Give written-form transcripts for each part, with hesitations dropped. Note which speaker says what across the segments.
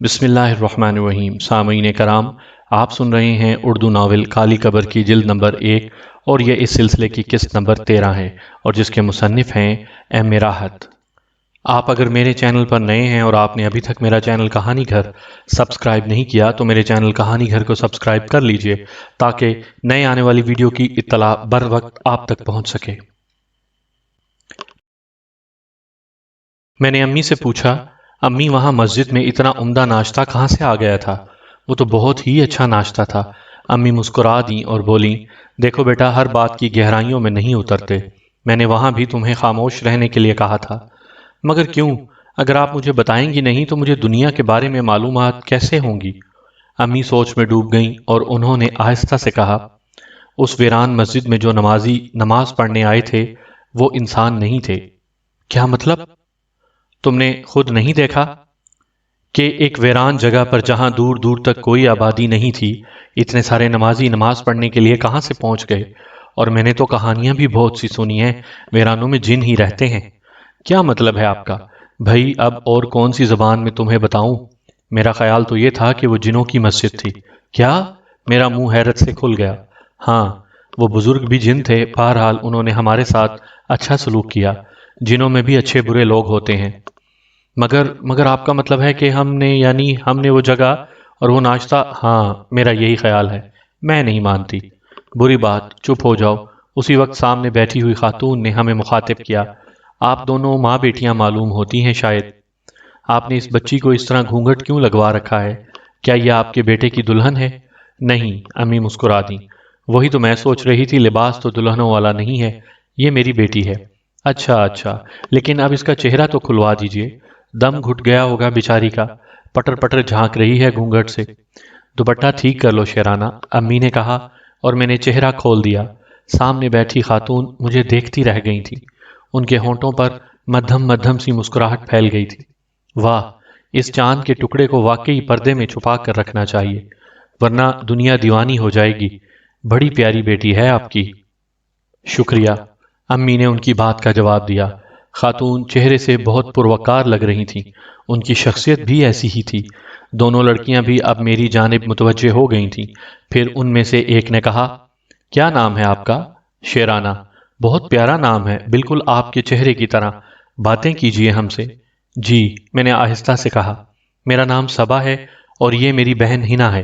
Speaker 1: بسم اللہ الرحمن الرحیم۔ سامعین کرام، آپ سن رہے ہیں اردو ناول کالی قبر کی جلد نمبر 1، اور یہ اس سلسلے کی قسط نمبر 13 ہے، اور جس کے مصنف ہیں ایم راحت۔ آپ اگر میرے چینل پر نئے ہیں اور آپ نے ابھی تک میرا چینل کہانی گھر سبسکرائب نہیں کیا تو میرے چینل کہانی گھر کو سبسکرائب کر لیجئے تاکہ نئے آنے والی ویڈیو کی اطلاع بر وقت آپ تک پہنچ سکے۔ میں نے امی سے پوچھا، امی وہاں مسجد میں اتنا عمدہ ناشتہ کہاں سے آ گیا تھا؟ وہ تو بہت ہی اچھا ناشتہ تھا۔ امی مسکرا دیں اور بولیں، دیکھو بیٹا، ہر بات کی گہرائیوں میں نہیں اترتے۔ میں نے وہاں بھی تمہیں خاموش رہنے کے لیے کہا تھا۔ مگر کیوں؟ اگر آپ مجھے بتائیں گی نہیں تو مجھے دنیا کے بارے میں معلومات کیسے ہوں گی؟ امی سوچ میں ڈوب گئیں اور انہوں نے آہستہ سے کہا، اس ویران مسجد میں جو نمازی نماز پڑھنے آئے تھے وہ انسان نہیں تھے۔ کیا مطلب؟ تم نے خود نہیں دیکھا کہ ایک ویران جگہ پر جہاں دور دور تک کوئی آبادی نہیں تھی، اتنے سارے نمازی نماز پڑھنے کے لیے کہاں سے پہنچ گئے؟ اور میں نے تو کہانیاں بھی بہت سی سنی ہیں، ویرانوں میں جن ہی رہتے ہیں۔ کیا مطلب ہے آپ کا؟ بھائی اب اور کون سی زبان میں تمہیں بتاؤں؟ میرا خیال تو یہ تھا کہ وہ جنوں کی مسجد تھی۔ کیا؟ میرا منہ حیرت سے کھل گیا۔ ہاں، وہ بزرگ بھی جن تھے، بہرحال انہوں نے ہمارے ساتھ اچھا سلوک کیا۔ جنوں میں بھی اچھے برے لوگ ہوتے ہیں۔ مگر آپ کا مطلب ہے کہ ہم نے وہ جگہ اور وہ ناشتہ؟ ہاں، میرا یہی خیال ہے۔ میں نہیں مانتی۔ بری بات، چپ ہو جاؤ۔ اسی وقت سامنے بیٹھی ہوئی خاتون نے ہمیں مخاطب کیا، آپ دونوں ماں بیٹیاں معلوم ہوتی ہیں شاید۔ آپ نے اس بچی کو اس طرح گھونگھٹ کیوں لگوا رکھا ہے؟ کیا یہ آپ کے بیٹے کی دلہن ہے؟ نہیں، امی مسکرا دیں۔ وہی تو میں سوچ رہی تھی، لباس تو دلہنوں والا نہیں ہے، یہ میری بیٹی ہے۔ اچھا، لیکن اب اس کا چہرہ تو کھلوا دیجئے۔ دم گھٹ گیا ہوگا بیچاری کا، پٹر پٹر جھانک رہی ہے گھونگھٹ سے۔ دوپٹہ ٹھیک کر لو شیرانہ، امی نے کہا، اور میں نے چہرہ کھول دیا۔ سامنے بیٹھی خاتون مجھے دیکھتی رہ گئی تھی۔ ان کے ہونٹوں پر مدھم مدھم سی مسکراہٹ پھیل گئی تھی۔ واہ، اس چاند کے ٹکڑے کو واقعی پردے میں چھپا کر رکھنا چاہیے، ورنہ دنیا دیوانی ہو جائے گی۔ بڑی پیاری بیٹی ہے آپ کی۔ شکریہ، امی نے ان کی بات کا جواب دیا۔ خاتون چہرے سے بہت پروقار لگ رہی تھیں، ان کی شخصیت بھی ایسی ہی تھی۔ دونوں لڑکیاں بھی اب میری جانب متوجہ ہو گئی تھیں۔ پھر ان میں سے ایک نے کہا، کیا نام ہے آپ کا؟ شیرانہ۔ بہت پیارا نام ہے، بالکل آپ کے چہرے کی طرح۔ باتیں کیجئے ہم سے۔ جی، میں نے آہستہ سے کہا، میرا نام صبا ہے اور یہ میری بہن ہنا ہے۔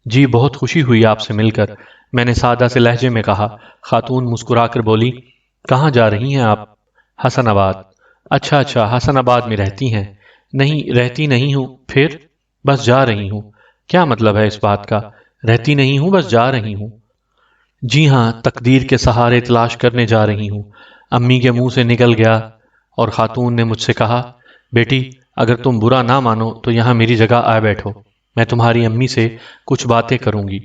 Speaker 1: جی، بہت خوشی ہوئی آپ سے مل کر، میں نے سادہ سے لہجے میں کہا۔ خاتون مسکرا کر بولی، کہاں جا رہی ہیں آپ؟ حسن آباد۔ اچھا، حسن آباد میں رہتی ہیں؟ نہیں، رہتی نہیں ہوں۔ پھر؟ بس جا رہی ہوں۔ کیا مطلب ہے اس بات کا؟ رہتی نہیں ہوں، بس جا رہی ہوں۔ جی ہاں، تقدیر کے سہارے تلاش کرنے جا رہی ہوں، امی کے منہ سے نکل گیا، اور خاتون نے مجھ سے کہا، بیٹی اگر تم برا نہ مانو تو یہاں میری جگہ آ بیٹھو، میں تمہاری امی سے کچھ باتیں کروں گی۔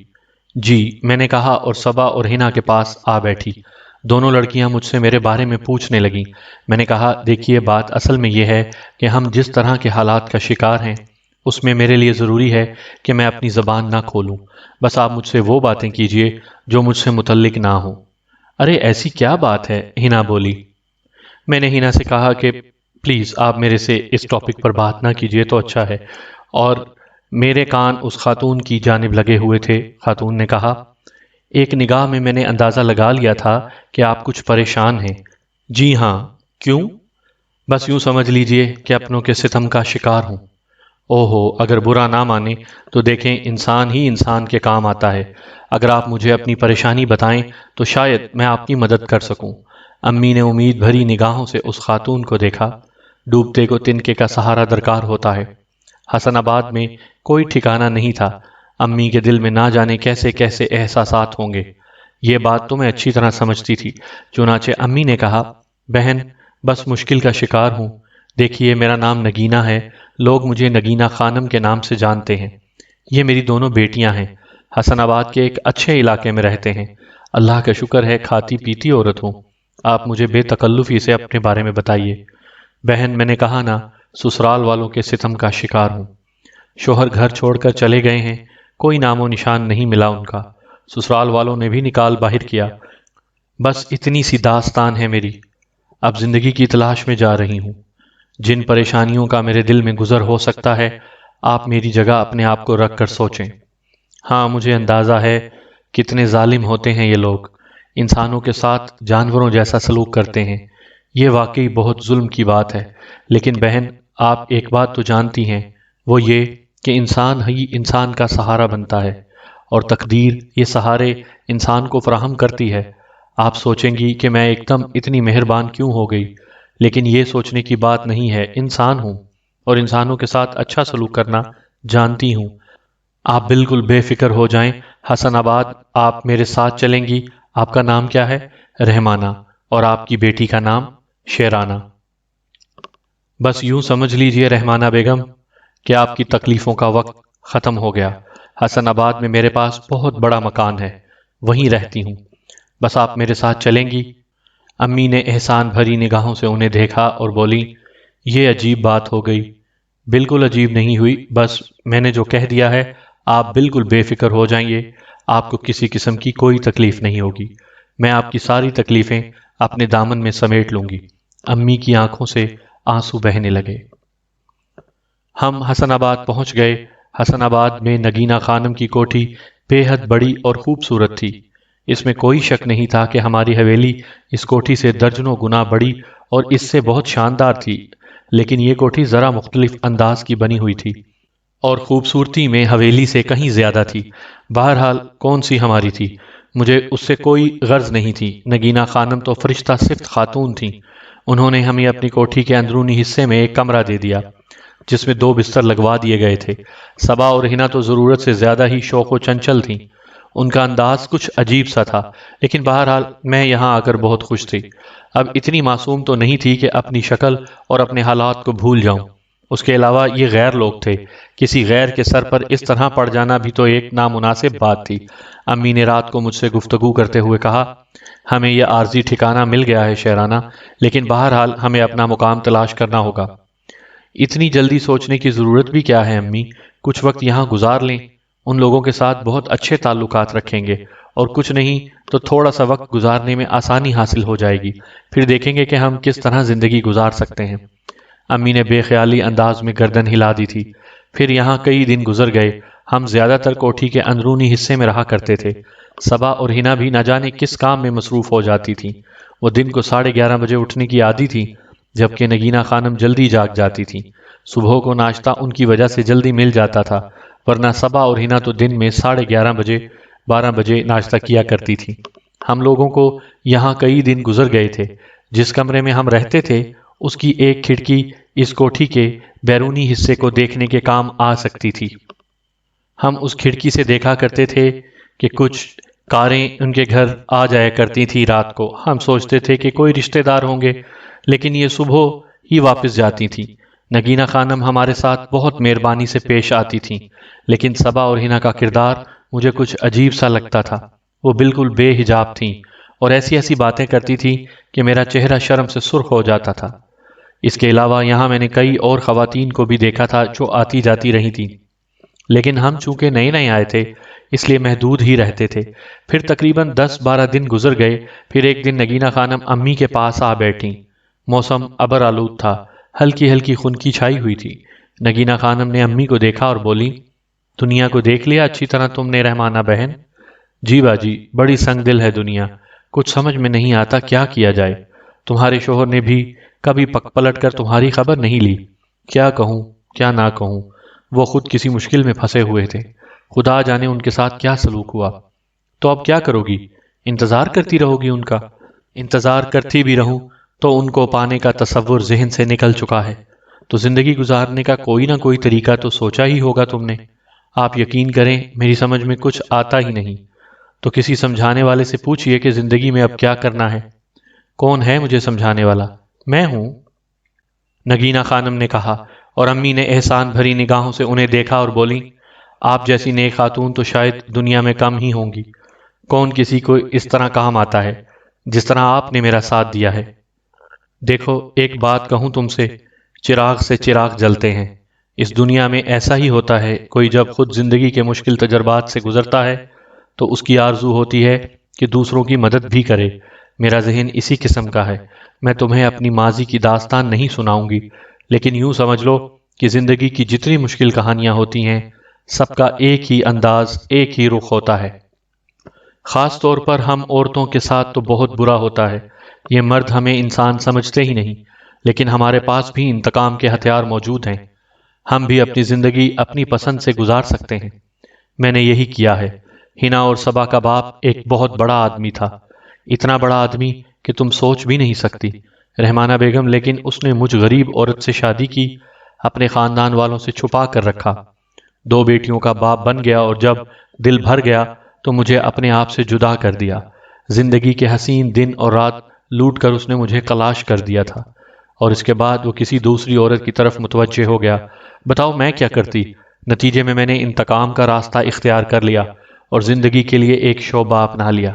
Speaker 1: جی، میں نے کہا، اور صبا اور ہنا کے پاس آ بیٹھی۔ دونوں لڑکیاں مجھ سے میرے بارے میں پوچھنے لگیں۔ میں نے کہا، دیکھیے بات اصل میں یہ ہے کہ ہم جس طرح کے حالات کا شکار ہیں اس میں میرے لیے ضروری ہے کہ میں اپنی زبان نہ کھولوں۔ بس آپ مجھ سے وہ باتیں کیجئے جو مجھ سے متعلق نہ ہوں۔ ارے ایسی کیا بات ہے؟ ہنا بولی۔ میں نے ہنا سے کہا کہ پلیز آپ میرے سے اس ٹاپک پر بات نہ کیجئے تو اچھا ہے، اور میرے کان اس خاتون کی جانب لگے ہوئے تھے۔ خاتون نے کہا، ایک نگاہ میں نے اندازہ لگا لیا تھا کہ آپ کچھ پریشان ہیں۔ جی ہاں، کیوں؟ بس یوں سمجھ لیجئے کہ اپنوں کے ستم کا شکار ہوں۔ اوہو، اگر برا نہ مانے تو دیکھیں، انسان ہی انسان کے کام آتا ہے۔ اگر آپ مجھے اپنی پریشانی بتائیں تو شاید میں آپ کی مدد کر سکوں۔ امی نے امید بھری نگاہوں سے اس خاتون کو دیکھا۔ ڈوبتے کو تنکے کا سہارا درکار ہوتا ہے۔ حسن آباد میں کوئی ٹھکانہ نہیں تھا۔ امی کے دل میں نہ جانے کیسے کیسے احساسات ہوں گے۔ یہ بات تو میں اچھی طرح سمجھتی تھی، چنانچہ امی نے کہا، بہن بس مشکل کا شکار ہوں۔ دیکھیے میرا نام نگینہ ہے، لوگ مجھے نگینہ خانم کے نام سے جانتے ہیں۔ یہ میری دونوں بیٹیاں ہیں، حسن آباد کے ایک اچھے علاقے میں رہتے ہیں۔ اللہ کا شکر ہے کھاتی پیتی عورت ہوں۔ آپ مجھے بے تکلفی سے اپنے بارے میں بتائیے۔ بہن، میں نے کہا نا، سسرال والوں کے ستم کا شکار ہوں۔ شوہر گھر چھوڑ کر چلے گئے ہیں، کوئی نام و نشان نہیں ملا ان کا۔ سسرال والوں نے بھی نکال باہر کیا۔ بس اتنی سی داستان ہے میری۔ اب زندگی کی تلاش میں جا رہی ہوں۔ جن پریشانیوں کا میرے دل میں گزر ہو سکتا ہے آپ میری جگہ اپنے آپ کو رکھ کر سوچیں۔ ہاں، مجھے اندازہ ہے کتنے ظالم ہوتے ہیں یہ لوگ، انسانوں کے ساتھ جانوروں جیسا سلوک کرتے ہیں۔ یہ واقعی بہت ظلم کی بات ہے، لیکن بہن، آپ ایک بات تو جانتی ہیں، وہ یہ کہ انسان ہی انسان کا سہارا بنتا ہے، اور تقدیر یہ سہارے انسان کو فراہم کرتی ہے۔ آپ سوچیں گی کہ میں ایک دم اتنی مہربان کیوں ہو گئی، لیکن یہ سوچنے کی بات نہیں ہے، انسان ہوں اور انسانوں کے ساتھ اچھا سلوک کرنا جانتی ہوں۔ آپ بالکل بے فکر ہو جائیں حسن آباد، آپ میرے ساتھ چلیں گی۔ آپ کا نام کیا ہے؟ رحمانہ۔ اور آپ کی بیٹی کا نام؟ شیرانہ۔ بس یوں سمجھ لیجئے رحمانہ بیگم کہ آپ کی تکلیفوں کا وقت ختم ہو گیا۔ حسن آباد میں میرے پاس بہت بڑا مکان ہے، وہیں رہتی ہوں، بس آپ میرے ساتھ چلیں گی؟ امی نے احسان بھری نگاہوں سے انہیں دیکھا اور بولی، یہ عجیب بات ہو گئی۔ بالکل عجیب نہیں ہوئی، بس میں نے جو کہہ دیا ہے، آپ بالکل بے فکر ہو جائیے، آپ کو کسی قسم کی کوئی تکلیف نہیں ہوگی، میں آپ کی ساری تکلیفیں اپنے دامن میں سمیٹ لوں گی۔ امی کی آنکھوں سے آنسو بہنے لگے۔ ہم حسن آباد پہنچ گئے۔ حسن آباد میں نگینہ خانم کی کوٹھی بے حد بڑی اور خوبصورت تھی۔ اس میں کوئی شک نہیں تھا کہ ہماری حویلی اس کوٹھی سے درجنوں گنا بڑی اور اس سے بہت شاندار تھی، لیکن یہ کوٹھی ذرا مختلف انداز کی بنی ہوئی تھی اور خوبصورتی میں حویلی سے کہیں زیادہ تھی۔ بہرحال کون سی ہماری تھی، مجھے اس سے کوئی غرض نہیں تھی۔ نگینہ خانم تو فرشتہ صفت خاتون تھیں۔ انہوں نے ہمیں اپنی کوٹھی کے اندرونی حصے میں ایک کمرہ دے دیا جس میں 2 بستر لگوا دیے گئے تھے۔ صبا اور ہنا تو ضرورت سے زیادہ ہی شوق و چنچل تھیں، ان کا انداز کچھ عجیب سا تھا، لیکن بہرحال میں یہاں آ کر بہت خوش تھی۔ اب اتنی معصوم تو نہیں تھی کہ اپنی شکل اور اپنے حالات کو بھول جاؤں۔ اس کے علاوہ یہ غیر لوگ تھے، کسی غیر کے سر پر اس طرح پڑ جانا بھی تو ایک نامناسب بات تھی۔ امی نے رات کو مجھ سے گفتگو کرتے ہوئے کہا، ہمیں یہ عارضی ٹھکانہ مل گیا ہے شیرانہ، لیکن بہرحال ہمیں اپنا مقام تلاش کرنا ہوگا۔ اتنی جلدی سوچنے کی ضرورت بھی کیا ہے امی، کچھ وقت یہاں گزار لیں، ان لوگوں کے ساتھ بہت اچھے تعلقات رکھیں گے، اور کچھ نہیں تو تھوڑا سا وقت گزارنے میں آسانی حاصل ہو جائے گی، پھر دیکھیں گے کہ ہم کس طرح زندگی گزار سکتے ہیں۔ امی نے بے خیالی انداز میں گردن ہلا دی تھی۔ پھر یہاں کئی دن گزر گئے۔ ہم زیادہ تر کوٹھی کے اندرونی حصے میں رہا کرتے تھے۔ صبا اور ہنا بھی نہ جانے کس کام میں مصروف ہو جاتی تھیں۔ وہ دن کو 11:30 بجے اٹھنے کی عادی تھی، جبکہ نگینہ خانم جلدی جاگ جاتی تھیں۔ صبح کو ناشتہ ان کی وجہ سے جلدی مل جاتا تھا، ورنہ صبا اور ہنا تو دن میں 11:30 بجے 12 بجے ناشتہ کیا کرتی تھی۔ ہم لوگوں کو یہاں کئی دن گزر گئے تھے۔ جس کمرے میں ہم رہتے تھے اس کی ایک کھڑکی اس کوٹھی کے بیرونی حصے کو دیکھنے کے کام آ سکتی تھی۔ ہم اس کھڑکی سے دیکھا کرتے تھے کہ کچھ کاریں ان کے گھر آ جایا کرتی تھی رات کو۔ ہم سوچتے تھے کہ کوئی رشتہ دار ہوں گے، لیکن یہ صبح ہی واپس جاتی تھیں۔ نگینہ خانم ہمارے ساتھ بہت مہربانی سے پیش آتی تھیں، لیکن صبا اور ہنا کا کردار مجھے کچھ عجیب سا لگتا تھا۔ وہ بالکل بے حجاب تھیں اور ایسی ایسی باتیں کرتی تھیں کہ میرا چہرہ شرم سے سرخ ہو جاتا تھا۔ اس کے علاوہ یہاں میں نے کئی اور خواتین کو بھی دیکھا تھا جو آتی جاتی رہی تھیں، لیکن ہم چونکہ نئے نئے آئے تھے اس لیے محدود ہی رہتے تھے۔ پھر تقریباً 10-12 دن گزر گئے۔ پھر ایک دن نگینہ خانم امی کے پاس آ بیٹھیں۔ موسم ابر آلود تھا، ہلکی ہلکی خنکی چھائی ہوئی تھی۔ نگینہ خانم نے امی کو دیکھا اور بولی، دنیا کو دیکھ لیا اچھی طرح تم نے رحمانہ بہن؟ جی باجی، بڑی سنگ دل ہے دنیا، کچھ سمجھ میں نہیں آتا کیا کیا جائے۔ تمہارے شوہر نے بھی کبھی پک پلٹ کر تمہاری خبر نہیں لی۔ کیا کہوں کیا نہ کہوں، وہ خود کسی مشکل میں پھنسے ہوئے تھے، خدا جانے ان کے ساتھ کیا سلوک ہوا۔ تو اب کیا کرو گی؟ انتظار کرتی رہو گی ان کا؟ انتظار کرتی بھی رہوں تو ان کو پانے کا تصور ذہن سے نکل چکا ہے، تو زندگی گزارنے کا کوئی نہ کوئی طریقہ تو سوچا ہی ہوگا تم نے۔ آپ یقین کریں میری سمجھ میں کچھ آتا ہی نہیں، تو کسی سمجھانے والے سے پوچھئے کہ زندگی میں اب کیا کرنا ہے۔ کون ہے مجھے سمجھانے والا؟ میں ہوں، نگینہ خانم نے کہا، اور امی نے احسان بھری نگاہوں سے انہیں دیکھا اور بولی، آپ جیسی نیک خاتون تو شاید دنیا میں کم ہی ہوں گی۔ کون کسی کو اس طرح کام آتا ہے جس طرح آپ نے میرا ساتھ دیا ہے۔ دیکھو ایک بات کہوں تم سے، چراغ سے چراغ جلتے ہیں۔ اس دنیا میں ایسا ہی ہوتا ہے، کوئی جب خود زندگی کے مشکل تجربات سے گزرتا ہے تو اس کی آرزو ہوتی ہے کہ دوسروں کی مدد بھی کرے۔ میرا ذہن اسی قسم کا ہے۔ میں تمہیں اپنی ماضی کی داستان نہیں سناؤں گی، لیکن یوں سمجھ لو کہ زندگی کی جتنی مشکل کہانیاں ہوتی ہیں سب کا ایک ہی انداز، ایک ہی رخ ہوتا ہے۔ خاص طور پر ہم عورتوں کے ساتھ تو بہت برا ہوتا ہے۔ یہ مرد ہمیں انسان سمجھتے ہی نہیں، لیکن ہمارے پاس بھی انتقام کے ہتھیار موجود ہیں۔ ہم بھی اپنی زندگی اپنی پسند سے گزار سکتے ہیں۔ میں نے یہی کیا ہے۔ ہنا اور صبا کا باپ ایک بہت بڑا آدمی تھا، اتنا بڑا آدمی کہ تم سوچ بھی نہیں سکتی رحمانہ بیگم، لیکن اس نے مجھ غریب عورت سے شادی کی، اپنے خاندان والوں سے چھپا کر رکھا، 2 بیٹیوں کا باپ بن گیا، اور جب دل بھر گیا تو مجھے اپنے آپ سے جدا کر دیا۔ زندگی کے حسین دن اور رات لوٹ کر اس نے مجھے کلاش کر دیا تھا، اور اس کے بعد وہ کسی دوسری عورت کی طرف متوجہ ہو گیا۔ بتاؤ میں کیا کرتی؟ نتیجے میں نے انتقام کا راستہ اختیار کر لیا اور زندگی کے لیے ایک شعبہ اپنا لیا۔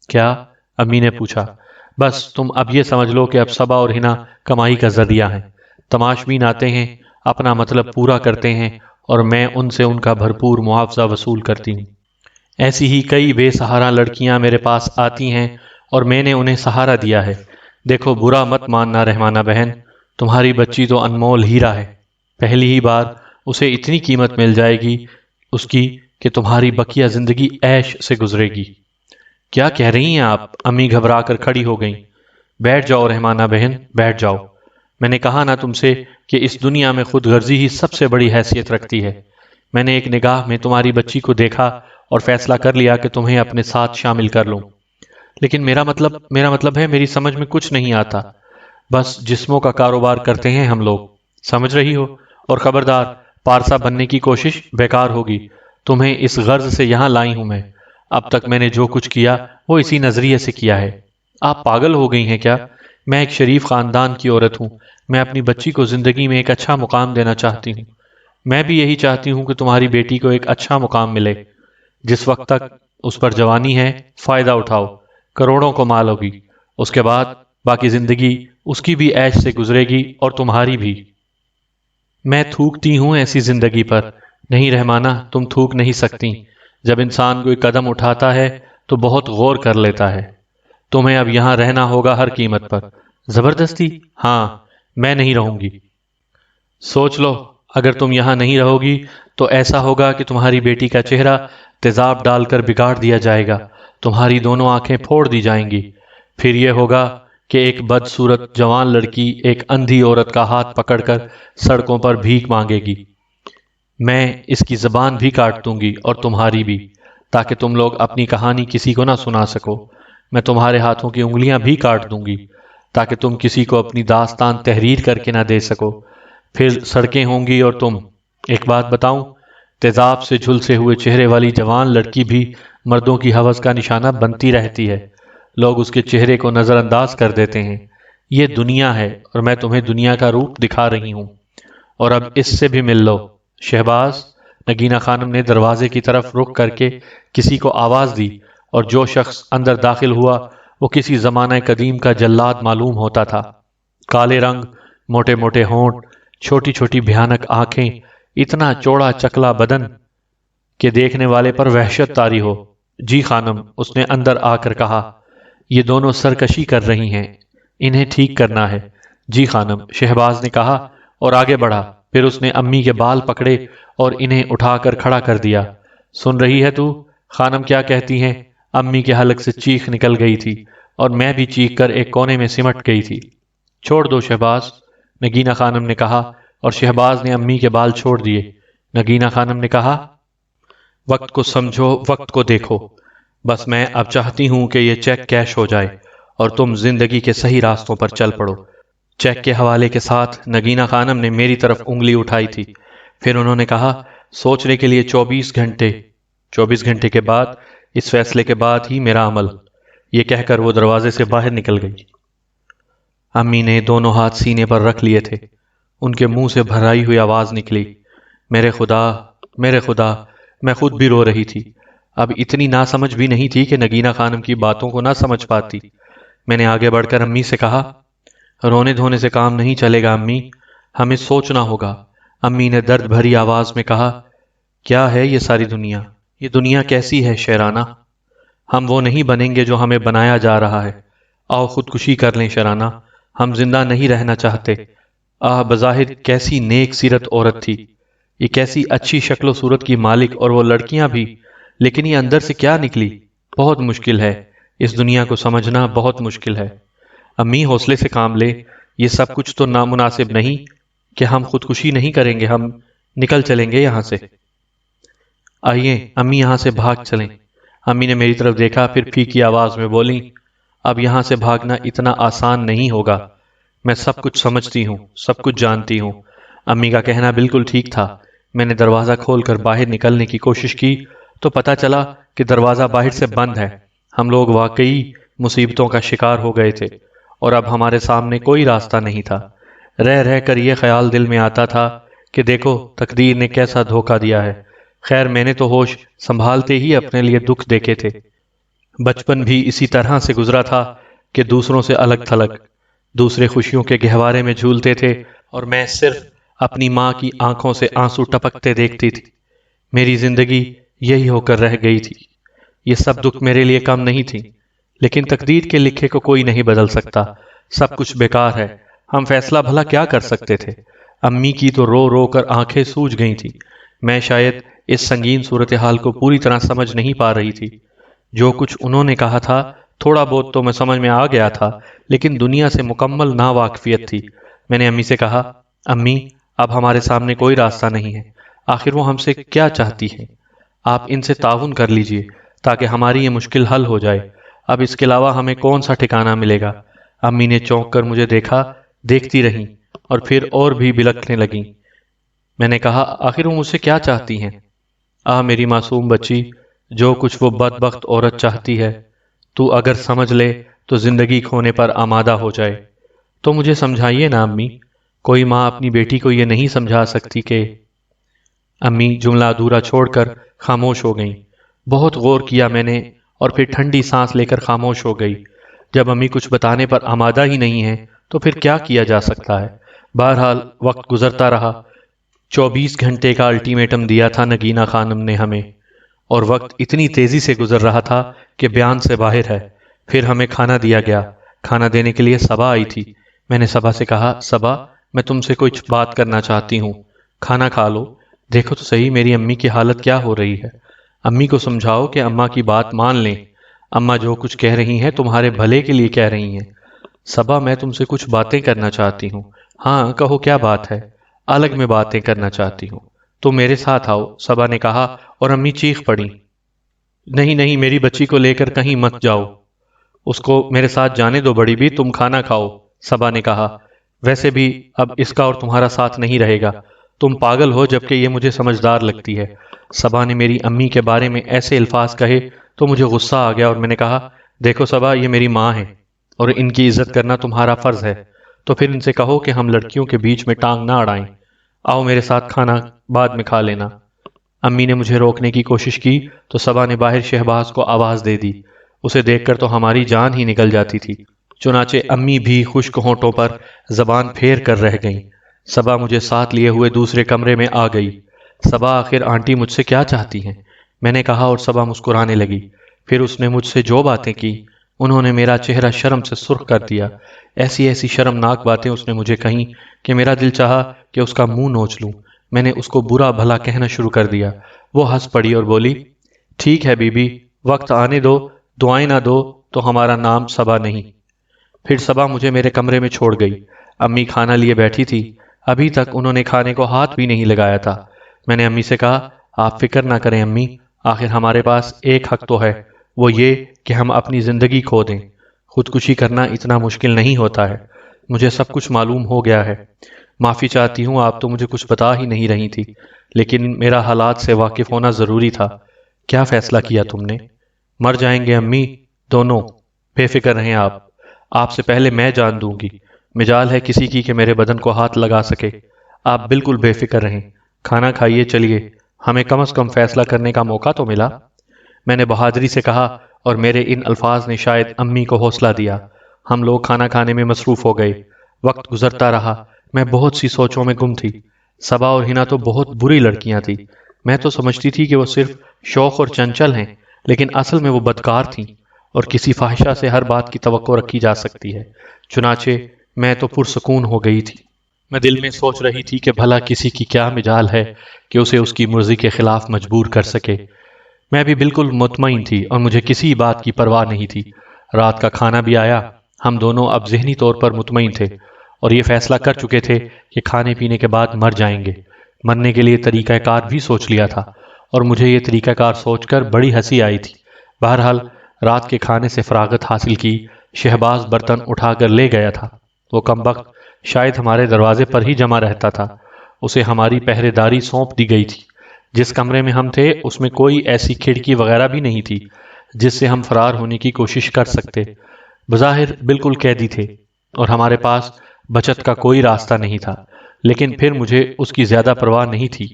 Speaker 1: کیا؟ امی نے پوچھا۔ بس تم اب یہ سمجھ لو کہ اب صبا اور ہنا کمائی کا ذریعہ ہیں۔ تماشبین آتے ہیں، اپنا مطلب پورا کرتے ہیں، اور میں ان سے ان کا بھرپور معاوضہ وصول کرتی ہوں۔ ایسی ہی کئی بے سہارا لڑکیاں میرے پاس آتی ہیں اور میں نے انہیں سہارا دیا ہے۔ دیکھو برا مت ماننا رحمانہ بہن، تمہاری بچی تو انمول ہیرا ہے، پہلی ہی بار اسے اتنی قیمت مل جائے گی اس کی کہ تمہاری بقیہ زندگی عیش سے گزرے گی۔ کیا کہہ رہی ہیں آپ؟ امی گھبرا کر کھڑی ہو گئیں۔ بیٹھ جاؤ رحمانہ بہن، بیٹھ جاؤ۔ میں نے کہا نا تم سے کہ اس دنیا میں خود غرضی ہی سب سے بڑی حیثیت رکھتی ہے۔ میں نے ایک نگاہ میں تمہاری بچی کو دیکھا اور فیصلہ کر لیا کہ تمہیں اپنے ساتھ شامل کر لوں۔ لیکن میرا مطلب ہے، میری سمجھ میں کچھ نہیں آتا۔ بس جسموں کا کاروبار کرتے ہیں ہم لوگ، سمجھ رہی ہو؟ اور خبردار، پارسا بننے کی کوشش بیکار ہوگی۔ تمہیں اس غرض سے یہاں لائی ہوں میں۔ اب تک میں نے جو کچھ کیا وہ اسی نظریے سے کیا ہے۔ آپ پاگل ہو گئی ہیں کیا؟ میں ایک شریف خاندان کی عورت ہوں، میں اپنی بچی کو زندگی میں ایک اچھا مقام دینا چاہتی ہوں۔ میں بھی یہی چاہتی ہوں کہ تمہاری بیٹی کو ایک اچھا مقام ملے۔ جس وقت تک اس پر جوانی ہے فائدہ اٹھاؤ، کروڑوں کو مال ہوگی، اس کے بعد باقی زندگی اس کی بھی عیش سے گزرے گی اور تمہاری بھی۔ میں تھوکتی ہوں ایسی زندگی پر؟ نہیں رحمانہ، تم تھوک نہیں سکتی۔ جب انسان کوئی قدم اٹھاتا ہے تو بہت غور کر لیتا ہے۔ تمہیں اب یہاں رہنا ہوگا ہر قیمت پر۔ زبردستی؟ ہاں، میں نہیں رہوں گی۔ سوچ لو، اگر تم یہاں نہیں رہو گی تو ایسا ہوگا کہ تمہاری بیٹی کا چہرہ تیزاب ڈال کر بگاڑ دیا جائے گا، تمہاری دونوں آنکھیں پھوڑ دی جائیں گی۔ پھر یہ ہوگا کہ ایک بدصورت جوان لڑکی ایک اندھی عورت کا ہاتھ پکڑ کر سڑکوں پر بھیک مانگے گی۔ میں اس کی زبان بھی کاٹ دوں گی اور تمہاری بھی، تاکہ تم لوگ اپنی کہانی کسی کو نہ سنا سکو۔ میں تمہارے ہاتھوں کی انگلیاں بھی کاٹ دوں گی تاکہ تم کسی کو اپنی داستان تحریر کر کے نہ دے سکو۔ پھر سڑکیں ہوں گی اور تم۔ ایک بات بتاؤں، تیزاب سے جھلسے ہوئے چہرے والی جوان لڑکی بھی مردوں کی ہوس کا نشانہ بنتی رہتی ہے۔ لوگ اس کے چہرے کو نظر انداز کر دیتے ہیں۔ یہ دنیا ہے اور میں تمہیں دنیا کا روپ دکھا رہی ہوں، اور اب اس سے بھی مل لو۔ شہباز، نگینہ خانم نے دروازے کی طرف رخ کر کے کسی کو آواز دی، اور جو شخص اندر داخل ہوا وہ کسی زمانہ قدیم کا جلاد معلوم ہوتا تھا۔ کالے رنگ، موٹے موٹے ہونٹ، چھوٹی چھوٹی بھیانک آنکھیں، اتنا چوڑا چکلا بدن کہ دیکھنے والے پر وحشت طاری ہو۔ جی خانم، اس نے اندر آ کر کہا، یہ دونوں سرکشی کر رہی ہیں، انہیں ٹھیک کرنا ہے۔ جی خانم، شہباز نے کہا اور آگے بڑھا۔ پھر اس نے امی کے بال پکڑے اور انہیں اٹھا کر کھڑا کر دیا۔ سن رہی ہے تو؟ خانم کیا کہتی ہیں؟ امی کے حلق سے چیخ نکل گئی تھی اور میں بھی چیخ کر ایک کونے میں سمٹ گئی تھی۔ چھوڑ دو شہباز، نگینہ خانم نے کہا، اور شہباز نے امی کے بال چھوڑ دیے۔ نگینہ خانم نے کہا، وقت کو سمجھو، وقت کو دیکھو۔ بس میں اب چاہتی ہوں کہ یہ چیک کیش ہو جائے اور تم زندگی کے صحیح راستوں پر چل پڑو۔ چیک کے حوالے کے ساتھ نگینہ خانم نے میری طرف انگلی اٹھائی تھی۔ پھر انہوں نے کہا، سوچنے کے لیے 24 گھنٹے۔ 24 گھنٹے کے بعد، اس فیصلے کے بعد ہی میرا عمل۔ یہ کہہ کر وہ دروازے سے باہر نکل گئی۔ امی نے دونوں ہاتھ سینے پر رکھ لیے تھے۔ ان کے منہ سے بھرائی ہوئی آواز نکلی، میرے خدا، میرے خدا۔ میں خود بھی رو رہی تھی۔ اب اتنی ناسمجھ بھی نہیں تھی کہ نگینہ خانم کی باتوں کو نہ سمجھ پاتی۔ میں نے آگے بڑھ کر امی سے کہا، رونے دھونے سے کام نہیں چلے گا امی، ہمیں سوچنا ہوگا۔ امی نے درد بھری آواز میں کہا، کیا ہے یہ ساری دنیا؟ یہ دنیا کیسی ہے شیرانہ؟ ہم وہ نہیں بنیں گے جو ہمیں بنایا جا رہا ہے۔ آؤ خودکشی کر لیں شیرانہ، ہم زندہ نہیں رہنا چاہتے۔ آہ بظاہر کیسی نیک سیرت عورت تھی، یہ کیسی اچھی شکل و صورت کی مالک، اور وہ لڑکیاں بھی، لیکن یہ اندر سے کیا نکلی؟ بہت مشکل ہے، اس دنیا کو سمجھنا بہت مشکل ہے۔ امی حوصلے سے کام لے، یہ سب کچھ تو نامناسب نہیں کہ ہم خودکشی نہیں کریں گے، ہم نکل چلیں گے یہاں سے۔ آئیے امی یہاں سے بھاگ چلیں۔ امی نے میری طرف دیکھا، پھر پھیکی آواز میں بولیں، اب یہاں سے بھاگنا اتنا آسان نہیں ہوگا، میں سب کچھ سمجھتی ہوں، سب کچھ جانتی ہوں۔ امی کا کہنا بالکل ٹھیک تھا۔ میں نے دروازہ کھول کر باہر نکلنے کی کوشش کی تو پتہ چلا کہ دروازہ باہر سے بند ہے۔ ہم لوگ واقعی مصیبتوں کا شکار ہو گئے تھے، اور اب ہمارے سامنے کوئی راستہ نہیں تھا۔ رہ رہ کر یہ خیال دل میں آتا تھا کہ دیکھو تقدیر نے کیسا دھوکہ دیا ہے۔ خیر میں نے تو ہوش سنبھالتے ہی اپنے لیے دکھ دیکھے تھے۔ بچپن بھی اسی طرح سے گزرا تھا کہ دوسروں سے الگ تھلگ، دوسرے خوشیوں کے گہوارے میں جھولتے تھے، اور میں صرف اپنی ماں کی آنکھوں سے آنسو ٹپکتے دیکھتی تھی۔ میری زندگی یہی ہو کر رہ گئی تھی۔ یہ سب دکھ میرے لیے کم نہیں تھی، لیکن تقدیر کے لکھے کو کوئی نہیں بدل سکتا۔ سب کچھ بیکار ہے، ہم فیصلہ بھلا کیا کر سکتے تھے؟ امی کی تو رو رو کر آنکھیں سوج گئی تھی۔ میں شاید اس سنگین صورتحال کو پوری طرح سمجھ نہیں پا رہی تھی۔ جو کچھ انہوں نے کہا تھا تھوڑا بہت تو میں سمجھ میں آ گیا تھا، لیکن دنیا سے مکمل ناواقفیت تھی۔ میں نے امی سے کہا، امی اب ہمارے سامنے کوئی راستہ نہیں ہے، آخر وہ ہم سے کیا چاہتی ہیں؟ آپ ان سے تعاون کر لیجئے تاکہ ہماری یہ مشکل حل ہو جائے۔ اب اس کے علاوہ ہمیں کون سا ٹھکانہ ملے گا؟ امی نے چونک کر مجھے دیکھا، دیکھتی رہیں، اور پھر اور بھی بلکنے لگیں۔ میں نے کہا، آخر وہ مجھ سے کیا چاہتی ہیں؟ میری معصوم بچی، جو کچھ وہ بدبخت عورت چاہتی ہے تو اگر سمجھ لے تو زندگی کھونے پر آمادہ ہو جائے۔ تو مجھے سمجھائیے نا امی، کوئی ماں اپنی بیٹی کو یہ نہیں سمجھا سکتی کہ… امی جملہ ادھورا چھوڑ کر خاموش ہو گئیں۔ بہت غور کیا میں نے، اور پھر ٹھنڈی سانس لے کر خاموش ہو گئی۔ جب امی کچھ بتانے پر آمادہ ہی نہیں ہے تو پھر کیا کیا جا سکتا ہے؟ بہرحال وقت گزرتا رہا۔ 24 گھنٹے کا الٹیمیٹم دیا تھا نگینہ خانم نے ہمیں، اور وقت اتنی تیزی سے گزر رہا تھا کہ بیان سے باہر ہے۔ پھر ہمیں کھانا دیا گیا۔ کھانا دینے کے لیے صبا آئی تھی۔ میں نے صبا سے کہا، صبا میں تم سے کچھ بات کرنا چاہتی ہوں، کھانا کھا لو۔ دیکھو تو صحیح میری امی کی حالت کیا ہو رہی ہے۔ امی کو سمجھاؤ کہ اماں کی بات مان لیں۔ اماں جو کچھ کہہ رہی ہیں تمہارے بھلے کے لیے کہہ رہی ہیں۔ صبا میں تم سے کچھ باتیں کرنا چاہتی ہوں۔ ہاں کہو کیا بات ہے؟ الگ میں باتیں کرنا چاہتی ہوں، تو میرے ساتھ آؤ، صبا نے کہا، اور امی چیخ پڑی، نہیں نہیں میری بچی کو لے کر کہیں مت جاؤ، اس کو میرے ساتھ جانے دو بڑی بھی، تم کھانا کھاؤ۔ صبا نے کہا، ویسے بھی اب اس کا اور تمہارا ساتھ نہیں رہے گا، تم پاگل ہو، جبکہ یہ مجھے سمجھدار لگتی ہے۔ صبا نے میری امی کے بارے میں ایسے الفاظ کہے تو مجھے غصہ آ گیا، اور میں نے کہا، دیکھو صبا یہ میری ماں ہے اور ان کی عزت کرنا تمہارا فرض ہے، تو پھر ان سے کہو کہ ہم لڑکیوں کے بیچ میں ٹانگ نہ اڑائیں۔ آؤ میرے ساتھ کھانا بعد میں کھا لینا۔ امی نے مجھے روکنے کی کوشش کی تو صبا نے باہر شہباز کو آواز دے دی۔ اسے دیکھ کر تو ہماری جان ہی نکل جاتی تھی، چنانچہ امی بھی خشک ہونٹوں پر زبان پھیر کر رہ گئیں۔ صبا مجھے ساتھ لیے ہوئے دوسرے کمرے میں آ گئی۔ صبا آخر آنٹی مجھ سے کیا چاہتی ہیں؟ میں نے کہا، اور صبا مسکرانے لگی۔ پھر اس نے مجھ سے جو باتیں کی انہوں نے میرا چہرہ شرم سے سرخ کر دیا۔ ایسی ایسی شرمناک باتیں اس نے مجھے کہیں کہ میرا دل چاہا کہ اس کا منہ نوچ لوں۔ میں نے اس کو برا بھلا کہنا شروع کر دیا۔ وہ ہنس پڑی اور بولی، ٹھیک ہے بی بی، وقت آنے دو، دعائیں نہ دو تو ہمارا نام صبا نہیں۔ پھر صبا مجھے میرے کمرے میں چھوڑ گئی۔ امی کھانا لیے بیٹھی تھی، ابھی تک انہوں نے کھانے کو ہاتھ بھی نہیں لگایا تھا۔ میں نے امی سے کہا، آپ فکر نہ کریں امی، آخر ہمارے پاس ایک حق تو ہے، وہ یہ کہ ہم اپنی زندگی کھو دیں۔ خودکشی کرنا اتنا مشکل نہیں ہوتا ہے، مجھے سب کچھ معلوم ہو گیا ہے۔ معافی چاہتی ہوں، آپ تو مجھے کچھ بتا ہی نہیں رہی تھی، لیکن میرا حالات سے واقف ہونا ضروری تھا۔ کیا فیصلہ کیا تم نے؟ مر جائیں گے امی دونوں، بے فکر رہیں آپ سے پہلے میں جان دوں گی۔ مجال ہے کسی کی کہ میرے بدن کو ہاتھ لگا سکے۔ آپ بالکل بے فکر رہیں، کھانا کھائیے، چلیے، ہمیں کم از کم فیصلہ کرنے کا موقع تو ملا۔ میں نے بہادری سے کہا، اور میرے ان الفاظ نے شاید امی کو حوصلہ دیا۔ ہم لوگ کھانا کھانے میں مصروف ہو گئے۔ وقت گزرتا رہا، میں بہت سی سوچوں میں گم تھی۔ صبا اور ہنا تو بہت بری لڑکیاں تھیں۔ میں تو سمجھتی تھی کہ وہ صرف شوق اور چنچل ہیں، لیکن اصل میں وہ بدکار تھیں، اور کسی فاحشہ سے ہر بات کی توقع رکھی جا سکتی ہے۔ چنانچہ میں تو پرسکون ہو گئی تھی۔ میں دل میں سوچ رہی تھی کہ بھلا کسی کی کیا مجال ہے کہ اسے اس کی مرضی کے خلاف مجبور کر سکے۔ میں بھی بالکل مطمئن تھی اور مجھے کسی بات کی پرواہ نہیں تھی۔ رات کا کھانا بھی آیا۔ ہم دونوں اب ذہنی طور پر مطمئن تھے اور یہ فیصلہ کر چکے تھے کہ کھانے پینے کے بعد مر جائیں گے۔ مرنے کے لیے طریقہ کار بھی سوچ لیا تھا اور مجھے یہ طریقہ کار سوچ کر بڑی ہنسی آئی تھی۔ بہرحال رات کے کھانے سے فراغت حاصل کی، شہباز برتن اٹھا کر لے گیا تھا۔ وہ کمبخت شاید ہمارے دروازے پر ہی جمع رہتا تھا۔ اسے ہماری پہرے داری سونپ دی گئی تھی۔ جس کمرے میں ہم تھے اس میں کوئی ایسی کھڑکی وغیرہ بھی نہیں تھی جس سے ہم فرار ہونے کی کوشش کر سکتے۔ بظاہر بالکل قیدی تھے اور ہمارے پاس بچت کا کوئی راستہ نہیں تھا، لیکن پھر مجھے اس کی زیادہ پرواہ نہیں تھی۔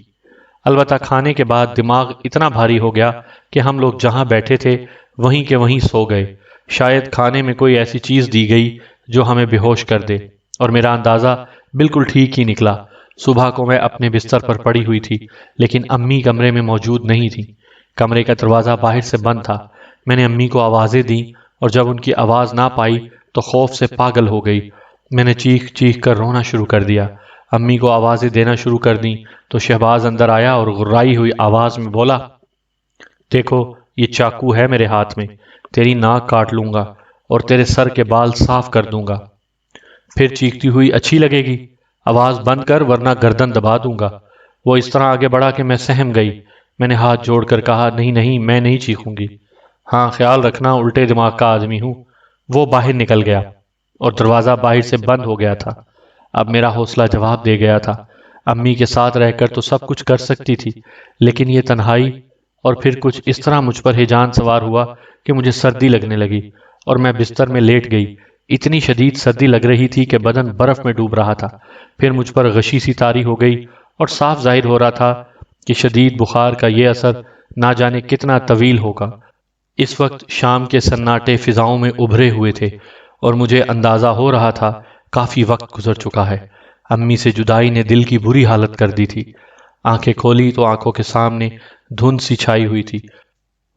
Speaker 1: البتہ کھانے کے بعد دماغ اتنا بھاری ہو گیا کہ ہم لوگ جہاں بیٹھے تھے وہیں کے وہیں سو گئے۔ شاید کھانے میں کوئی ایسی چیز دی گئی جو ہمیں بے ہوش کر دے، اور میرا اندازہ بالکل ٹھیک ہی نکلا۔ صبح کو میں اپنے بستر پر پڑی ہوئی تھی، لیکن امی کمرے میں موجود نہیں تھی۔ کمرے کا دروازہ باہر سے بند تھا۔ میں نے امی کو آوازیں دیں اور جب ان کی آواز نہ پائی تو خوف سے پاگل ہو گئی۔ میں نے چیخ چیخ کر رونا شروع کر دیا۔ امی کو آوازیں دینا شروع کر دیں تو شہباز اندر آیا اور غرائی ہوئی آواز میں بولا، دیکھو یہ چاقو ہے میرے ہاتھ میں، تیری ناک کاٹ لوں گا اور تیرے سر کے بال صاف کر دوں گا۔ پھر چیختی ہوئی اچھی لگے گی؟ آواز بند کر ورنہ گردن دبا دوں گا۔ وہ اس طرح آگے بڑھا کہ میں سہم گئی۔ میں نے ہاتھ جوڑ کر کہا، نہیں نہیں، میں نہیں چیخوں گی۔ ہاں خیال رکھنا الٹے دماغ کا آدمی ہوں۔ وہ باہر نکل گیا اور دروازہ باہر سے بند ہو گیا تھا۔ اب میرا حوصلہ جواب دے گیا تھا۔ امی کے ساتھ رہ کر تو سب کچھ کر سکتی تھی، لیکن یہ تنہائی، اور پھر کچھ اس طرح مجھ پر ہیجان سوار ہوا کہ مجھے سردی لگنے لگی اور میں بستر میں لیٹ گئی۔ اتنی شدید سردی لگ رہی تھی کہ بدن برف میں ڈوب رہا تھا۔ پھر مجھ پر غشی سی طاری ہو گئی اور صاف ظاہر ہو رہا تھا کہ شدید بخار کا یہ اثر نہ جانے کتنا طویل ہوگا۔ اس وقت شام کے سناٹے فضاؤں میں ابھرے ہوئے تھے اور مجھے اندازہ ہو رہا تھا کافی وقت گزر چکا ہے۔ امی سے جدائی نے دل کی بری حالت کر دی تھی۔ آنکھیں کھولی تو آنکھوں کے سامنے دھند سی چھائی ہوئی تھی۔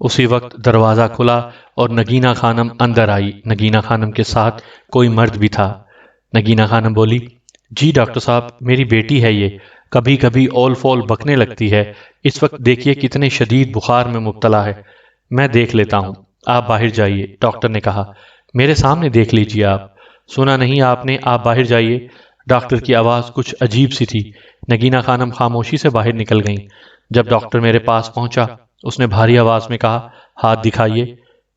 Speaker 1: اسی وقت دروازہ کھلا اور نگینہ خانم اندر آئی۔ نگینہ خانم کے ساتھ کوئی مرد بھی تھا۔ نگینہ خانم بولی، جی ڈاکٹر صاحب، میری بیٹی ہے، یہ کبھی کبھی اول فول بکنے لگتی ہے، اس وقت دیکھیے کتنے شدید بخار میں مبتلا ہے۔ میں دیکھ لیتا ہوں، آپ باہر جائیے، ڈاکٹر نے کہا۔ میرے سامنے دیکھ لیجیے آپ۔ سنا نہیں آپ نے، آپ باہر جائیے۔ ڈاکٹر کی آواز کچھ عجیب سی تھی۔ نگینہ خانم خاموشی سے باہر نکل گئیں۔ جب ڈاکٹر میرے پاس پہنچا اس نے بھاری آواز میں کہا، ہاتھ دکھائیے،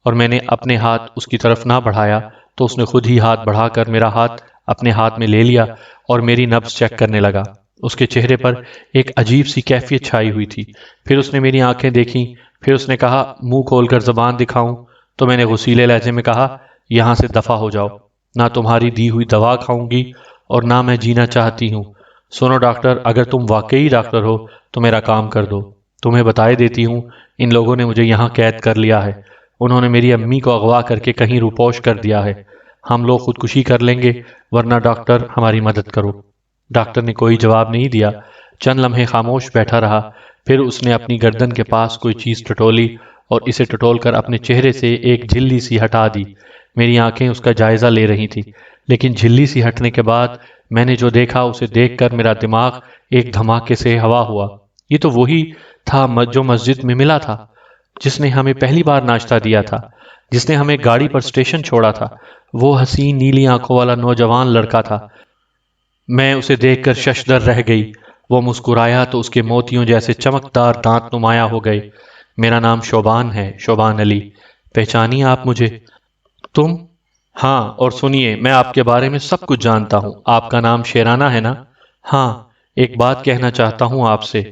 Speaker 1: اور میں نے اپنے ہاتھ اس کی طرف نہ بڑھایا تو اس نے خود ہی ہاتھ بڑھا کر میرا ہاتھ اپنے ہاتھ میں لے لیا اور میری نبض چیک کرنے لگا۔ اس کے چہرے پر ایک عجیب سی کیفیت چھائی ہوئی تھی۔ پھر اس نے میری آنکھیں دیکھیں، پھر اس نے کہا، منہ کھول کر زبان دکھاؤں؟ تو میں نے غصیلے لہجے میں کہا، یہاں سے دفع ہو جاؤ، نہ تمہاری دی ہوئی دوا کھاؤں گی اور نہ میں جینا چاہتی ہوں۔ سنو ڈاکٹر، اگر تم واقعی ڈاکٹر ہو تو میرا کام کر دو۔ تمہیں بتائے دیتی ہوں، ان لوگوں نے مجھے یہاں قید کر لیا ہے۔ انہوں نے میری امی کو اغوا کر کے کہیں روپوش کر دیا ہے۔ ہم لوگ خودکشی کر لیں گے، ورنہ ڈاکٹر ہماری مدد کرو۔ ڈاکٹر نے کوئی جواب نہیں دیا، چند لمحے خاموش بیٹھا رہا۔ پھر اس نے اپنی گردن کے پاس کوئی چیز ٹٹولی اور اسے ٹٹول کر اپنے چہرے سے ایک جھلی سی ہٹا دی۔ میری آنکھیں اس کا جائزہ لے رہی تھی، لیکن جھلی سی ہٹنے کے بعد میں نے جو دیکھا اسے دیکھ کر میرا دماغ ایک دھماکے سے ہوا ہوا۔ یہ تو وہی تھا جو مسجد میں ملا تھا، جس نے ہمیں پہلی بار ناشتہ دیا تھا، جس نے ہمیں گاڑی پر اسٹیشن چھوڑا تھا۔ وہ حسین نیلی آنکھوں والا نوجوان لڑکا تھا۔ میں اسے دیکھ کر ششدر رہ گئی۔ وہ مسکرایا تو اس کے موتیوں جیسے چمکدار دانت نمایاں ہو گئے۔ میرا نام شوبان ہے، شوبان علی۔ پہچانی آپ مجھے؟ تم؟ ہاں، اور سنیے، میں آپ کے بارے میں سب کچھ جانتا ہوں۔ آپ کا نام شیرانہ ہے نا؟ ہاں، ایک بات کہنا چاہتا ہوں آپ سے۔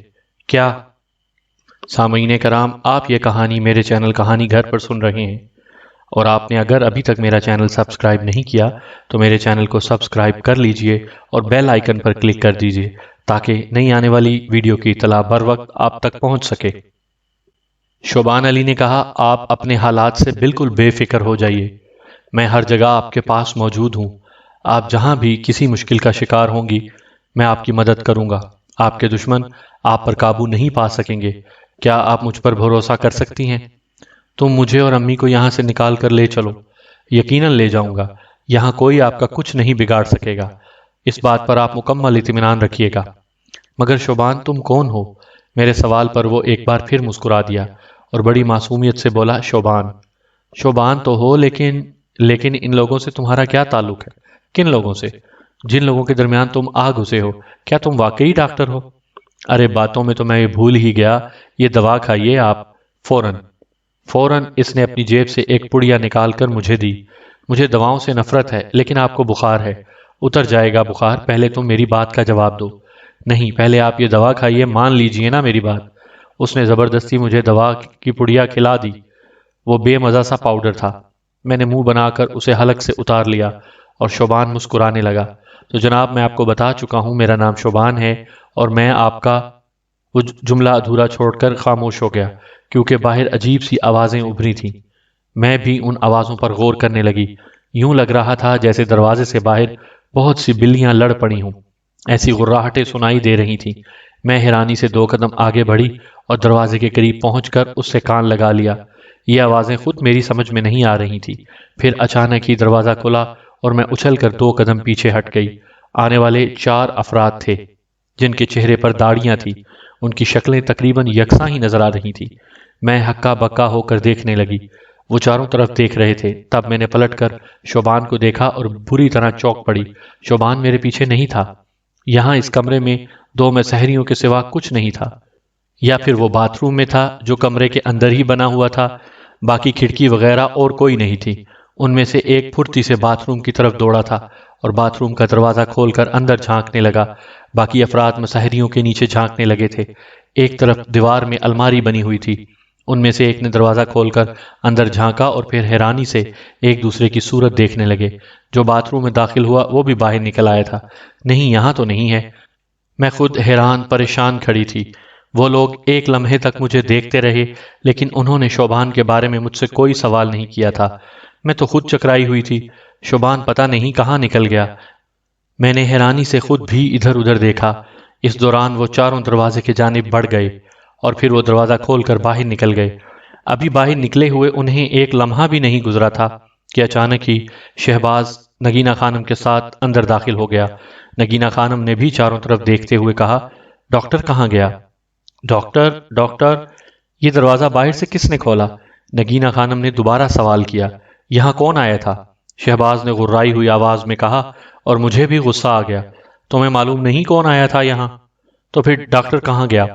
Speaker 1: کیا؟ سامعین کرام، آپ یہ کہانی میرے چینل کہانی گھر پر سن رہے ہیں، اور آپ نے اگر ابھی تک میرا چینل سبسکرائب نہیں کیا تو میرے چینل کو سبسکرائب کر لیجئے اور بیل آئیکن پر کلک کر دیجئے تاکہ نئی آنے والی ویڈیو کی اطلاع بر وقت آپ تک پہنچ سکے۔ شوبان علی نے کہا، آپ اپنے حالات سے بالکل بے فکر ہو جائیے، میں ہر جگہ آپ کے پاس موجود ہوں۔ آپ جہاں بھی کسی مشکل کا شکار ہوں گی میں آپ کی مدد کروں گا۔ آپ کے دشمن آپ پر قابو نہیں پا سکیں گے۔ کیا آپ مجھ پر بھروسہ کر سکتی ہیں؟ تم مجھے اور امی کو یہاں سے نکال کر لے چلو، یقیناً لے جاؤں گا۔ یہاں کوئی آپ کا کچھ نہیں بگاڑ سکے گا۔ اس بات پر آپ مکمل اطمینان رکھیے گا۔ مگر شوبان تم کون ہو؟ میرے سوال پر وہ ایک بار پھر مسکرا دیا اور بڑی معصومیت سے بولا، شوبان۔ شوبان تو ہو، لیکن ان لوگوں سے تمہارا کیا تعلق ہے؟ کن لوگوں سے؟ جن لوگوں کے درمیان تم آ گھسے ہو۔ کیا تم واقعی ڈاکٹر ہو؟ ارے باتوں میں تو میں یہ بھول ہی گیا، یہ دوا کھائیے آپ فوراً۔ فوراً اس نے اپنی جیب سے ایک پڑیا نکال کر مجھے دی۔ مجھے دواؤں سے نفرت ہے، لیکن آپ کو بخار ہے، اتر جائے گا بخار، پہلے تم میری بات کا جواب دو۔ نہیں، پہلے آپ یہ دوا کھائیے، مان لیجئے نا میری بات۔ اس نے زبردستی مجھے دوا کی پڑیا کھلا دی۔ وہ بے مزہ سا پاؤڈر تھا۔ میں نے منہ بنا کر اسے حلق سے اتار لیا اور شوبان مسکرانے لگا۔ تو جناب، میں آپ کو بتا چکا ہوں، میرا نام شوبان ہے، اور میں آپ کا… وہ جملہ ادھورا چھوڑ کر خاموش ہو گیا، کیونکہ باہر عجیب سی آوازیں ابھری تھیں۔ میں بھی ان آوازوں پر غور کرنے لگی۔ یوں لگ رہا تھا جیسے دروازے سے باہر بہت سی بلیاں لڑ پڑی ہوں۔ ایسی غراہٹیں سنائی دے رہی تھیں۔ میں حیرانی سے 2 قدم آگے بڑھی اور دروازے کے قریب پہنچ کر اس سے کان لگا لیا۔ یہ آوازیں خود میری سمجھ میں نہیں آ رہی تھی۔ پھر اچانک ہی دروازہ کھلا اور میں اچھل کر 2 قدم پیچھے ہٹ گئی۔ آنے والے 4 افراد تھے، جن کے چہرے پر داڑیاں تھیں۔ ان کی شکلیں تقریباً یکساں ہی نظر آ رہی تھیں۔ میں ہکا بکا ہو کر دیکھنے لگی۔ وہ چاروں طرف دیکھ رہے تھے۔ تب میں نے پلٹ کر شوبان کو دیکھا اور بری طرح چونک پڑی۔ شوبان میرے پیچھے نہیں تھا۔ یہاں اس کمرے میں 2 مسحریوں کے سوا کچھ نہیں تھا، یا پھر وہ باتھ روم میں تھا جو کمرے کے اندر ہی بنا ہوا تھا۔ باقی کھڑکی وغیرہ اور کوئی نہیں تھی۔ ان میں سے ایک پھرتی سے باتھ روم کی طرف دوڑا تھا اور باتھ روم کا دروازہ کھول کر اندر جھانکنے لگا۔ باقی افراد مسحریوں کے نیچے جھانکنے لگے تھے۔ ایک طرف دیوار میں الماری بنی ہوئی تھی۔ ان میں سے ایک نے دروازہ کھول کر اندر جھانکا اور پھر حیرانی سے ایک دوسرے کی صورت دیکھنے لگے۔ جو باتھ روم میں داخل ہوا وہ بھی باہر نکل آیا تھا۔ نہیں، یہاں تو نہیں ہے۔ میں خود حیران پریشان کھڑی تھی۔ وہ لوگ ایک لمحے تک مجھے دیکھتے رہے، لیکن انہوں نے شوبان کے بارے میں مجھ سے کوئی سوال نہیں کیا تھا۔ میں تو خود چکرائی ہوئی تھی۔ شوبان پتہ نہیں کہاں نکل گیا۔ میں نے حیرانی سے خود بھی ادھر ادھر دیکھا۔ اس دوران وہ چاروں دروازے کی جانب بڑھ گئے اور پھر وہ دروازہ کھول کر باہر نکل گئے۔ ابھی باہر نکلے ہوئے انہیں ایک لمحہ بھی نہیں گزرا تھا کہ اچانک ہی شہباز نگینہ خانم کے ساتھ اندر داخل ہو گیا۔ نگینہ خانم نے بھی چاروں طرف دیکھتے ہوئے کہا، ڈاکٹر کہاں گیا؟ ڈاکٹر، ڈاکٹر، یہ دروازہ باہر سے کس نے کھولا؟ نگینہ خانم نے دوبارہ سوال کیا۔ یہاں کون آیا تھا؟ شہباز نے غرائی ہوئی آواز میں کہا، اور مجھے بھی غصہ آ گیا۔ تمہیں معلوم نہیں کون آیا تھا یہاں؟ تو پھر ڈاکٹر کہاں گیا؟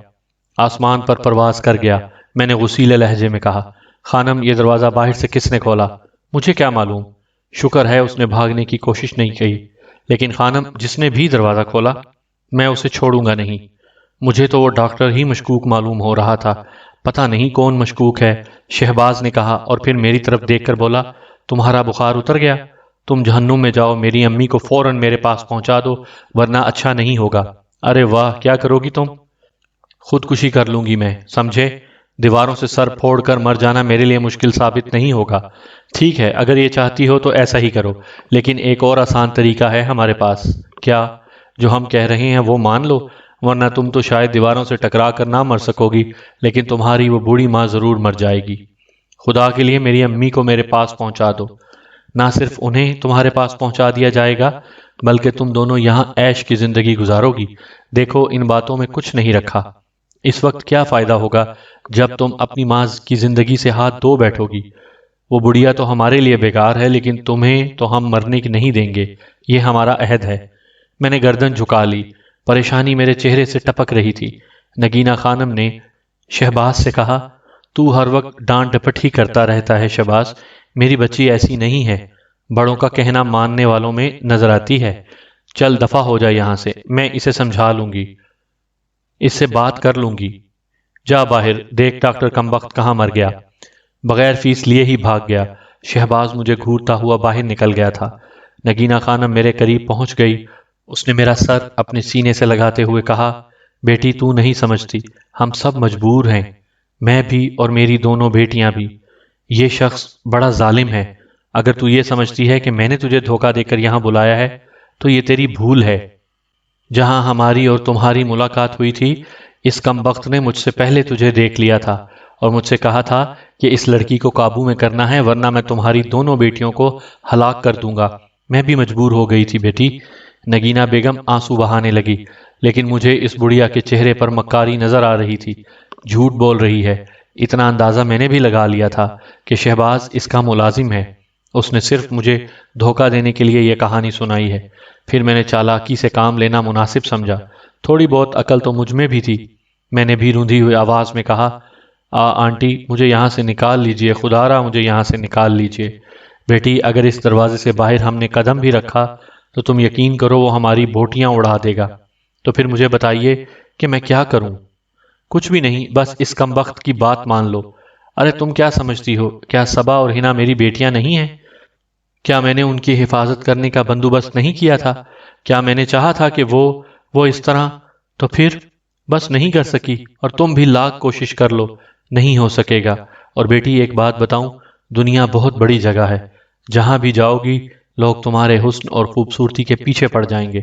Speaker 1: آسمان پر پرواز کر گیا، میں نے غصیلے لہجے میں کہا۔ خانم، یہ دروازہ باہر سے کس نے کھولا؟ مجھے کیا معلوم؟ شکر ہے اس نے بھاگنے کی کوشش نہیں کی۔ لیکن خانم، جس نے بھی دروازہ کھولا، میں اسے چھوڑوں گا نہیں۔ مجھے تو وہ ڈاکٹر ہی مشکوک معلوم ہو رہا تھا۔ پتہ نہیں کون مشکوک ہے، شہباز نے کہا اور پھر میری طرف دیکھ کر بولا، تمہارا بخار اتر گیا؟ تم جہنم میں جاؤ، میری امی کو فوراً میرے پاس پہنچا دو، ورنہ اچھا نہیں ہوگا۔ ارے واہ، کیا کرو گی تم؟ خودکشی کر لوں گی میں، سمجھے؟ دیواروں سے سر پھوڑ کر مر جانا میرے لیے مشکل ثابت نہیں ہوگا۔ ٹھیک ہے، اگر یہ چاہتی ہو تو ایسا ہی کرو، لیکن ایک اور آسان طریقہ ہے ہمارے پاس۔ کیا؟ جو ہم کہہ رہے ہیں وہ مان لو، ورنہ تم تو شاید دیواروں سے ٹکرا کر نہ مر سکو گی، لیکن تمہاری وہ بوڑھی ماں ضرور مر جائے گی۔ خدا کے لیے میری امی کو میرے پاس پہنچا دو۔ نہ صرف انہیں تمہارے پاس پہنچا دیا جائے گا، بلکہ تم دونوں یہاں عیش کی زندگی گزارو گی۔ دیکھو، ان باتوں میں کچھ نہیں رکھا۔ اس وقت کیا فائدہ ہوگا جب تم اپنی ماں کی زندگی سے ہاتھ دھو بیٹھو گی؟ وہ بڑھیا تو ہمارے لیے بیکار ہے، لیکن تمہیں تو ہم مرنے کی نہیں دیں گے، یہ ہمارا عہد ہے۔ میں نے گردن جھکا لی، پریشانی میرے چہرے سے ٹپک رہی تھی۔ نگینہ خانم نے شہباز سے کہا، تو ہر وقت ڈانٹ ڈپٹ ہی کرتا رہتا ہے شہباز، میری بچی ایسی نہیں ہے، بڑوں کا کہنا ماننے والوں میں نظر آتی ہے۔ چل دفع ہو جائے یہاں سے، میں اسے سمجھا لوں گی، اس سے بات کر لوں گی۔ جا باہر دیکھ ڈاکٹر کمبخت کہاں مر گیا، بغیر فیس لیے ہی بھاگ گیا۔ شہباز مجھے گھورتا ہوا باہر نکل گیا تھا۔ نگینہ خانم میرے قریب پہنچ گئی۔ اس نے میرا سر اپنے سینے سے لگاتے ہوئے کہا، بیٹی تو نہیں سمجھتی، ہم سب مجبور ہیں، میں بھی اور میری دونوں بیٹیاں بھی۔ یہ شخص بڑا ظالم ہے۔ اگر تو یہ سمجھتی ہے کہ میں نے تجھے دھوکہ دے کر یہاں بلایا ہے تو یہ تیری بھول ہے۔ جہاں ہماری اور تمہاری ملاقات ہوئی تھی، اس کمبخت نے مجھ سے پہلے تجھے دیکھ لیا تھا اور مجھ سے کہا تھا کہ اس لڑکی کو قابو میں کرنا ہے، ورنہ میں تمہاری دونوں بیٹیوں کو ہلاک کر دوں گا۔ میں بھی مجبور ہو گئی تھی بیٹی۔ نگینہ بیگم آنسو بہانے لگی، لیکن مجھے اس بڑھیا کے چہرے پر مکاری نظر آ رہی تھی۔ جھوٹ بول رہی ہے، اتنا اندازہ میں نے بھی لگا لیا تھا کہ شہباز اس کا ملازم ہے۔ اس نے صرف مجھے دھوکہ دینے کے لیے یہ کہانی سنائی ہے۔ پھر میں نے چالاکی سے کام لینا مناسب سمجھا۔ تھوڑی بہت عقل تو مجھ میں بھی تھی۔ میں نے بھی روندھی ہوئی آواز میں کہا، آنٹی مجھے یہاں سے نکال لیجئے، خدا را مجھے یہاں سے نکال لیجئے۔ بیٹی اگر اس دروازے سے باہر ہم نے قدم بھی رکھا تو تم یقین کرو وہ ہماری بوٹیاں اڑا دے گا۔ تو پھر مجھے بتائیے کہ میں کیا کروں؟ کچھ بھی نہیں، بس اس کمبخت کی بات مان لو۔ ارے تم کیا سمجھتی ہو؟ کیا صبا اور ہنا میری بیٹیاں نہیں ہیں؟ کیا میں نے ان کی حفاظت کرنے کا بندوبست نہیں کیا تھا؟ کیا میں نے چاہا تھا کہ وہ اس طرح؟ تو پھر بس نہیں کر سکی، اور تم بھی لاکھ کوشش کر لو، نہیں ہو سکے گا۔ اور بیٹی ایک بات بتاؤں، دنیا بہت بڑی جگہ ہے، جہاں بھی جاؤ گی لوگ تمہارے حسن اور خوبصورتی کے پیچھے پڑ جائیں گے،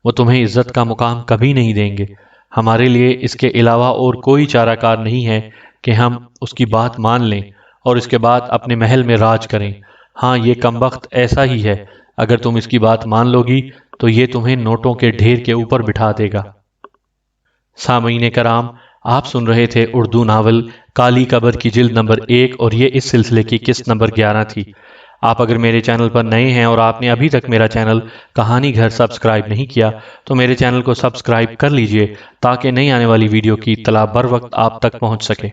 Speaker 1: وہ تمہیں عزت کا مقام کبھی نہیں دیں گے۔ ہمارے لیے اس کے علاوہ اور کوئی چارہ کار نہیں ہے کہ ہم اس کی بات مان لیں اور اس کے بعد اپنے محل میں راج کریں۔ ہاں یہ کمبخت ایسا ہی ہے، اگر تم اس کی بات مان لو گی تو یہ تمہیں نوٹوں کے ڈھیر کے اوپر بٹھا دے گا۔ سامعین کرام، آپ سن رہے تھے اردو ناول کالی قبر کی جلد نمبر 1، اور یہ اس سلسلے کی قسط نمبر 11 تھی۔ آپ اگر میرے چینل پر نئے ہیں اور آپ نے ابھی تک میرا چینل کہانی گھر سبسکرائب نہیں کیا تو میرے چینل کو سبسکرائب کر لیجئے تاکہ نئی آنے والی ویڈیو کی اطلاع بر وقت آپ تک پہنچ سکے۔